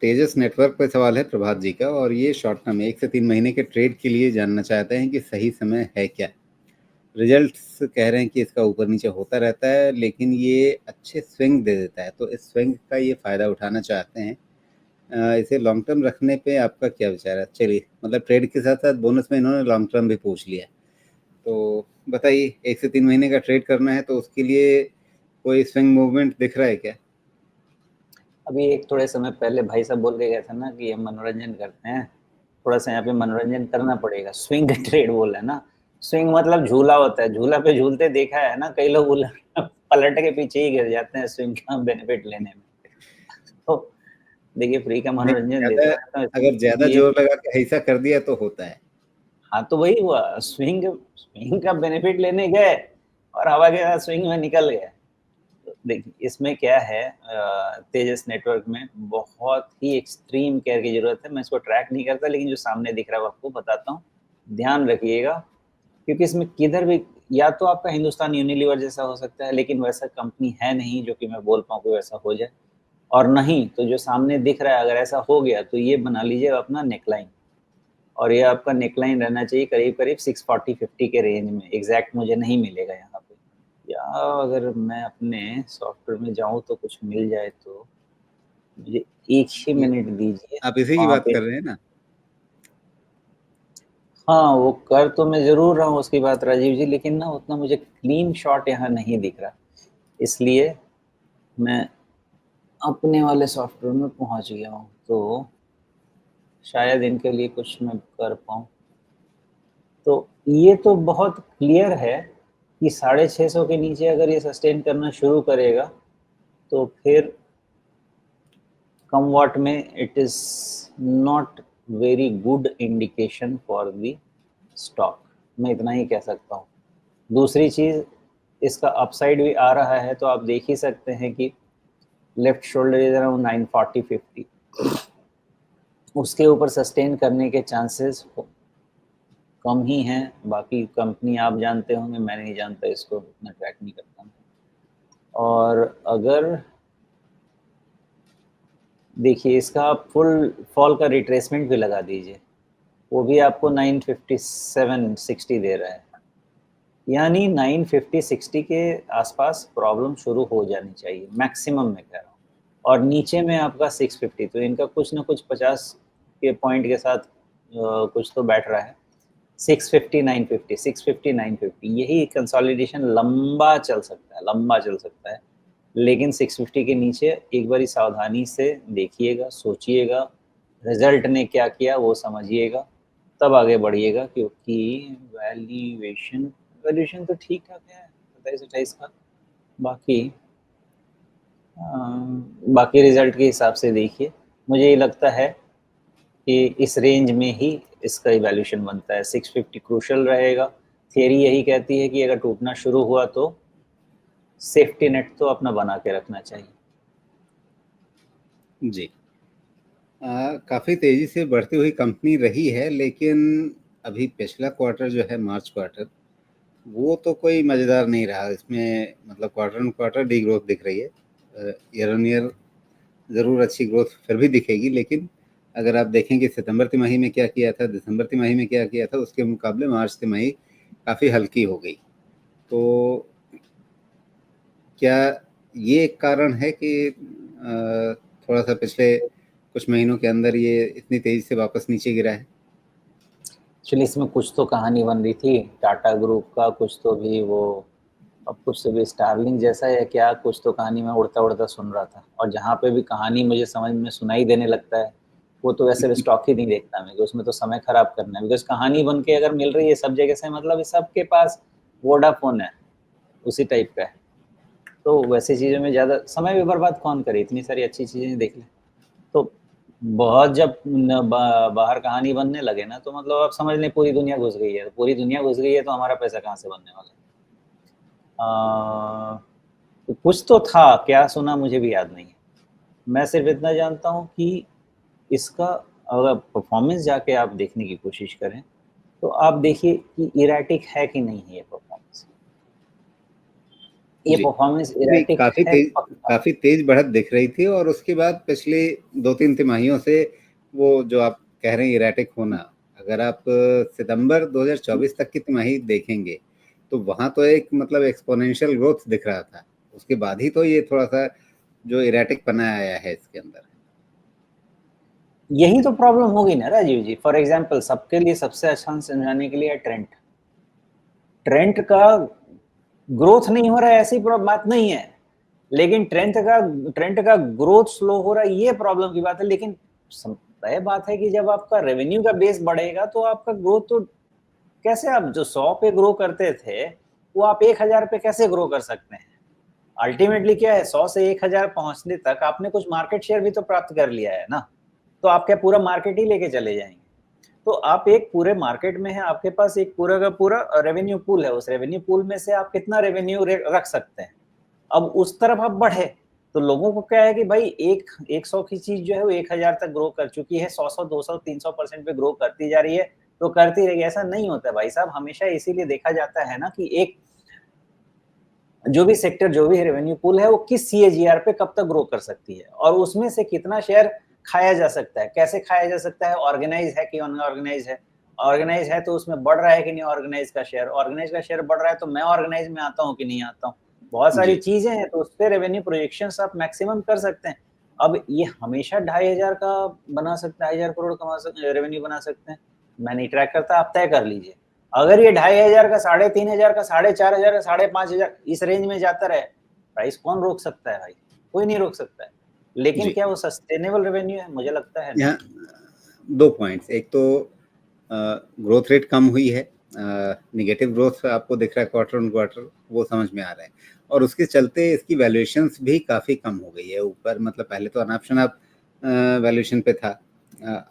तेजस network पे सवाल है प्रभात जी का, और ये शॉर्ट टर्म 1 से 3 महीने के ट्रेड के लिए जानना चाहते हैं कि सही समय है क्या। रिजल्ट्स कह रहे हैं कि इसका ऊपर नीचे होता रहता है, लेकिन ये अच्छे स्विंग दे देता है, तो इस स्विंग का ये फ़ायदा उठाना चाहते हैं। इसे लॉन्ग टर्म रखने पे आपका क्या विचार है? चलिए, मतलब ट्रेड के साथ साथ बोनस में इन्होंने लॉन्ग टर्म भी पूछ लिया, तो बताइए 1 से 3 महीने का ट्रेड करना है तो उसके लिए कोई स्विंग मूवमेंट दिख रहा है क्या? अभी एक थोड़े समय पहले भाई साहब बोल के गए थे ना कि हम मनोरंजन करते हैं, थोड़ा सा यहाँ पे मनोरंजन करना पड़ेगा। स्विंग ट्रेड बोल है ना, स्विंग मतलब झूला होता है, झूला पे झूलते देखा है ना, कई लोग पलट के पीछे ही गिर जाते हैं स्विंग का बेनिफिट लेने में। तो देखिए फ्री का नहीं, मनोरंजन ज़्यादा देते हैं तो अगर ज़्यादा ये, जोर लगा के ऐसा कर दिया तो होता है। हाँ तो वही हुआ, स्विंग स्विंग का बेनिफिट लेने गए और हवा के साथ स्विंग में निकल गए। तो देखिए इसमें क्या है, तेजस नेटवर्क में बहुत ही एक्सट्रीम केयर की जरूरत है। मैं इसको ट्रैक नहीं करता, लेकिन जो सामने दिख रहा है वो आपको बताता हूँ, ध्यान रखिएगा। क्योंकि इसमें किधर भी, या तो आपका हिंदुस्तान यूनिलीवर जैसा हो सकता है, लेकिन वैसा कंपनी है नहीं जो कि मैं बोल पाऊँ कि वैसा हो जाए, और नहीं तो जो सामने दिख रहा है अगर ऐसा हो गया तो ये बना लीजिए अपना नेकलाइन, और ये आपका नेकलाइन रहना चाहिए करीब करीब 640-50 के रेंज में। एग्जैक्ट मुझे नहीं मिलेगा यहाँ पे, या अगर मैं अपने सॉफ्टवेयर में जाऊँ तो कुछ मिल जाए तो मुझे एक ही ये मिनट दीजिए आप इसी की वहाँ बात पे। कर रहे हैं ना? हाँ वो कर तो मैं जरूर रहा हूँ उसकी बात राजीव जी, लेकिन ना उतना मुझे क्लीन शॉट यहाँ नहीं दिख रहा, इसलिए मैं अपने वाले सॉफ्टवेयर में पहुँच गया हूँ, तो शायद इनके लिए कुछ मैं कर पाऊँ। तो ये तो बहुत क्लियर है कि 650 के नीचे अगर ये सस्टेन करना शुरू करेगा तो फिर कम वॉट में it is not very good indication for the stock, मैं इतना ही कह सकता हूँ। दूसरी चीज, इसका अपसाइड भी आ रहा है, तो आप देख ही सकते हैं कि लेफ्ट शोल्डर इज अराउंड 940-50, उसके ऊपर सस्टेन करने के चांसेस कम ही हैं। बाकी कंपनी आप जानते होंगे, मैं नहीं जानता, इसको उतना ट्रैक नहीं करता मैं। और अगर देखिए इसका आप फुल फॉल का रिट्रेसमेंट भी लगा दीजिए, वो भी आपको 957-60 दे रहा है, यानी 950-60 के आसपास प्रॉब्लम शुरू हो जानी चाहिए मैक्सिमम में कह रहा हूँ। और नीचे में आपका 650, तो इनका कुछ ना कुछ 50 के पॉइंट के साथ कुछ तो बैठ रहा है। 650 950, 650 950, यही कंसोलिडेशन लंबा चल सकता है, लंबा चल सकता है। लेकिन 650 के नीचे एक बारी सावधानी से देखिएगा, सोचिएगा, रिजल्ट ने क्या किया वो समझिएगा, तब आगे बढ़िएगा। क्योंकि वैल्यूएशन वैल्यूएशन तो ठीक ठाक है 27-28 का। बाकी बाकी रिजल्ट के हिसाब से देखिए, मुझे ये लगता है कि इस रेंज में ही इसका इवैल्यूएशन बनता है। 650 क्रूशल रहेगा। थियरी यही कहती है कि अगर टूटना शुरू हुआ तो सेफ्टी नेट तो अपना बना के रखना चाहिए। जी। काफ़ी तेज़ी से बढ़ती हुई कंपनी रही है, लेकिन अभी पिछला क्वार्टर जो है मार्च क्वार्टर, वो तो कोई मज़ेदार नहीं रहा। इसमें मतलब quarter on quarter D growth दिख रही है। ईयर ऑन ईयर ज़रूर अच्छी ग्रोथ फिर भी दिखेगी, लेकिन अगर आप देखें कि सितंबर तिमाही में क्या किया था, दिसंबर तिमाही में क्या किया था, उसके मुकाबले मार्च तिमाही काफ़ी हल्की हो गई। तो क्या ये एक कारण है कि थोड़ा सा पिछले कुछ महीनों के अंदर ये इतनी तेज़ी से वापस नीचे गिरा है? एक्चुअली इसमें कुछ तो कहानी बन रही थी टाटा ग्रुप का, कुछ तो भी वो, अब कुछ तो भी स्टारलिंग जैसा है क्या, कुछ तो कहानी में उड़ता उड़ता सुन रहा था। और जहाँ पे भी कहानी मुझे समझ में सुनाई देने लगता है, वो तो वैसे भी स्टॉक ही नहीं देखता मैं, कि उसमें तो समय खराब करना है। बिकॉज कहानी बन के अगर मिल रही है सब जगह से, मतलब सबके पास वोडाफोन है, उसी टाइप का है। तो वैसी चीज़ों में ज़्यादा समय भी बर्बाद कौन करे, इतनी सारी अच्छी चीज़ें देख ले। तो बहुत जब बाहर कहानी बनने लगे ना, तो मतलब आप समझ लें पूरी दुनिया घुस गई है। तो पूरी दुनिया घुस गई है तो हमारा पैसा कहाँ से बनने वाला है? तो कुछ तो था, क्या सुना मुझे भी याद नहीं है। मैं सिर्फ इतना जानता हूँ कि इसका अगर परफॉर्मेंस जाके आप देखने की कोशिश करें तो आप देखिए कि इरेटिक है कि नहीं है ये परफॉर्मेंस। ये जी। परफॉर्मेंस नहीं, इरेटिक है पक्का। काफ़ी तेज़ बढ़त दिख रही थी और उसके बाद पिछली 2-3 तिमाहियों से वो जो आप कह रहे हैं इरेटिक होना, अगर आप सितंबर 2024 तक की तिमाही देखेंगे, तो वहाँ तो एक मतलब एक्स्पोनेंशियल ग्रोथ दिख रहा था। उसके बाद ही तो ये थोड़ा-सा जो इरेटिक पना आया है इसके अंदर। यही तो प्रॉब्लम होगी ना राजीव जी। फॉर एग्जांपल सबके लिए सबसे आसान समझाने के लिए ट्रेंड, ट्रेंड का ग्रोथ नहीं हो रहा है ऐसी बात नहीं है, लेकिन ट्रेंड का ग्रोथ स्लो हो रहा है ये प्रॉब्लम की बात है। लेकिन तय बात है कि जब आपका रेवेन्यू का बेस बढ़ेगा तो आपका ग्रोथ तो कैसे, आप जो 100 पे ग्रो करते थे वो आप 1000 पे कैसे ग्रो कर सकते हैं? अल्टीमेटली क्या है, 100 से 1000 पहुंचने तक आपने कुछ मार्केट शेयर भी तो प्राप्त कर लिया है ना, तो आप क्या पूरा मार्केट ही लेके चले जाएंगे? तो आप एक पूरे मार्केट में है, आपके पास एक पूरा का पूरा रेवेन्यू पूल है, उस रेवेन्यू पूल में से आप कितना रेवेन्यू रख सकते हैं। अब उस तरफ आप बढ़े तो लोगों को क्या है कि भाई एक 100 की चीज जो है वो 1000 तक ग्रो कर चुकी है, 100 200 300% पे ग्रो करती जा रही है, तो करती रहेगी। ऐसा नहीं होता है भाई साहब, हमेशा इसीलिए देखा जाता है ना कि एक जो भी सेक्टर, जो भी रेवेन्यू पूल है, वो किस सीएजीआर पे कब तक ग्रो कर सकती है और उसमें से कितना शेयर खाया जा सकता है। कैसे खाया जा सकता है, ऑर्गेनाइज है कि अनऑर्गेनाइज है, ऑर्गेनाइज है तो उसमें बढ़ रहा है कि नहीं ऑर्गेनाइज का शेयर, ऑर्गेनाइज का शेयर बढ़ रहा है तो मैं ऑर्गेनाइज में आता हूँ कि नहीं आता हूँ। बहुत सारी जी। चीजें हैं, तो उस पर रेवेन्यू प्रोजेक्शन आप मैक्सिमम कर सकते हैं। अब ये हमेशा 2500 का बना सकते हैं, 2500 करोड़ रेवेन्यू बना सकते हैं, मैं नहीं ट्रैक करता, आप तय कर लीजिए। अगर ये 2500 का, 3500 का, 4500 का, 5500 इस रेंज में जाता रहे, प्राइस कौन रोक सकता है भाई? कोई नहीं रोक सकता है। लेकिन जी। क्या वो सस्टेनेबल रेवेन्यू है? मुझे लगता है नहीं। यहाँ 2 पॉइंट्स, एक तो ग्रोथ रेट कम हुई है, नेगेटिव ग्रोथ आपको दिख रहा है क्वार्टर ऑन क्वार्टर, वो समझ में आ रहा है और उसके चलते इसकी वैल्यूएशंस भी काफ़ी कम हो गई है ऊपर। मतलब पहले तो अनाप शनाप वैल्यूएशन पे था,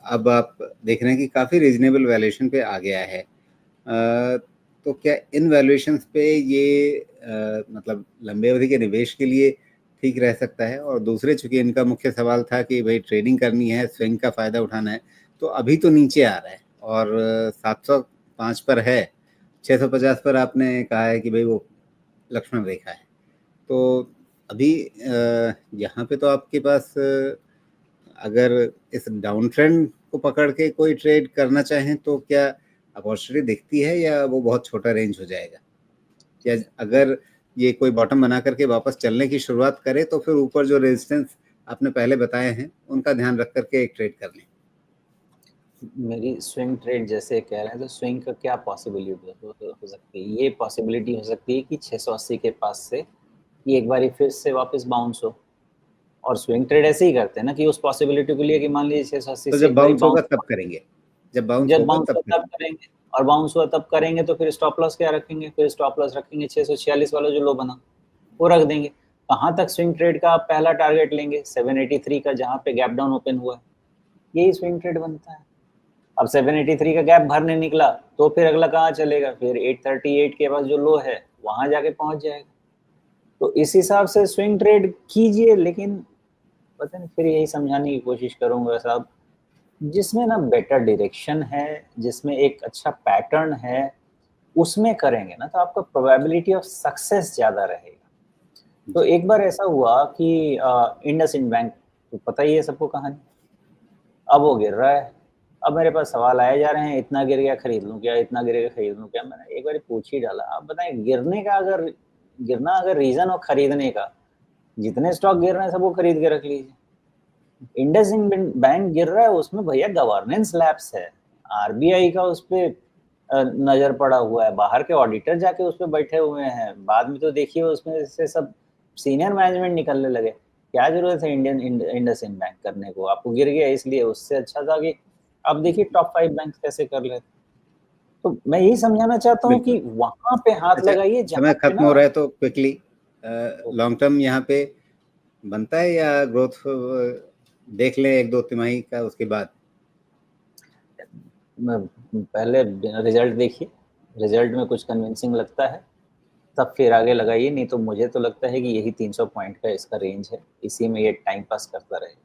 अब आप देख रहे हैं कि काफ़ी रीजनेबल वैल्यूएशन पे आ गया है। तो क्या इन वैल्यूएशंस पे ये मतलब लंबे अवधि के निवेश के लिए ठीक रह सकता है? और दूसरे, चूंकि इनका मुख्य सवाल था कि भाई ट्रेडिंग करनी है, स्विंग का फ़ायदा उठाना है, तो अभी तो नीचे आ रहा है और 705 पर है, 650 पर आपने कहा है कि भाई वो लक्ष्मण रेखा है। तो अभी यहाँ पे तो आपके पास अगर इस डाउन ट्रेंड को पकड़ के कोई ट्रेड करना चाहें तो क्या अपॉर्चुनिटी दिखती है या वो बहुत छोटा रेंज हो जाएगा? या अगर ये कोई बॉटम बना करके वापस चलने की शुरुआत करे तो फिर ऊपर जो रेजिस्टेंस आपने पहले बताए हैं उनका ध्यान रख करके एक ट्रेड कर लें? मेरी स्विंग ट्रेड जैसे कह रहे हैं, तो स्विंग का क्या पॉसिबिलिटी हो सकती है? ये पॉसिबिलिटी हो सकती है कि 680 के पास से ये एक बार फिर से वापस बाउंस हो। और स्विंग ट्रेड ऐसे ही करते हैं ना कि उस पॉसिबिलिटी को लिए कि मान लीजिए 680 तो से जब एक बार बाउंस होगा बाउंस, तब करेंगे, जब बाउंस जब होगा बाउंस तब हुआ तब करेंगे। करेंगे। और बाउंस हुआ तब करेंगे तो फिर स्टॉप लॉस क्या रखेंगे? फिर स्टॉप लॉस रखेंगे 646 वाला जो लो बना वो रख देंगे। कहाँ तक स्विंग ट्रेड का आप पहला टारगेट लेंगे? 783 का, जहाँ पे गैप डाउन ओपन हुआ है, यही स्विंग ट्रेड बनता है। अब 783 का गैप भरने निकला तो फिर अगला कहाँ चलेगा? फिर 838 के पास जो लो है वहां जाके पहुंच जाएगा। तो इस हिसाब से स्विंग ट्रेड कीजिए, लेकिन पता नहीं, फिर यही समझाने की कोशिश करूंगा साहब, जिसमें ना बेटर डायरेक्शन है, जिसमें एक अच्छा पैटर्न है, उसमें करेंगे ना तो आपका प्रोबेबिलिटी ऑफ सक्सेस ज्यादा रहेगा। तो जी। एक बार ऐसा हुआ कि इंडसइंड बैंक, तो पता ही है सबको कहानी, अब वो गिर रहा है। अब मेरे पास सवाल आए जा रहे हैं, इतना गिर गया खरीद लूं क्या, इतना गिरेगा खरीद लूं क्या? मैंने एक बार पूछ ही डाला, आप बताएं गिरने का अगर, गिरना अगर रीजन हो खरीदने का, जितने स्टॉक गिर रहे हैं सबको खरीद के रख लीजिए। इंडसइंड बैंक गिर रहा है, उसमें भैया गवर्नेंस लैप्स है, आरबीआई का उस पे नजर पड़ा हुआ है, बाहर के ऑडिटर जाके उस पे बैठे हुए हैं। बाद में तो देखिए उसमें से सब सीनियर मैनेजमेंट निकलने लगे। क्या जरूरत है इंडसइंड बैंक करने को? आपको गिर गया इसलिए, उससे अच्छा था कि अब देखिए टॉप 5 बैंक कैसे कर रहे। तो मैं यही समझाना चाहता हूँ बिल्कुल। कि वहां पे हाथ अच्छा, लगाइए समय जहां पे खत्म ना। हो रहा है तो क्विकली, लॉन्ग टर्म यहाँ पे बनता है या ग्रोथ देख लें एक दो तिमाही का उसके बाद? पहले रिजल्ट देखिए, रिजल्ट में कुछ कन्विंसिंग लगता है तब फिर आगे लगाइए, नहीं तो मुझे तो लगता है कि यही 300 पॉइंट का इसका रेंज है, इसी में ये टाइम पास करता रहेगा।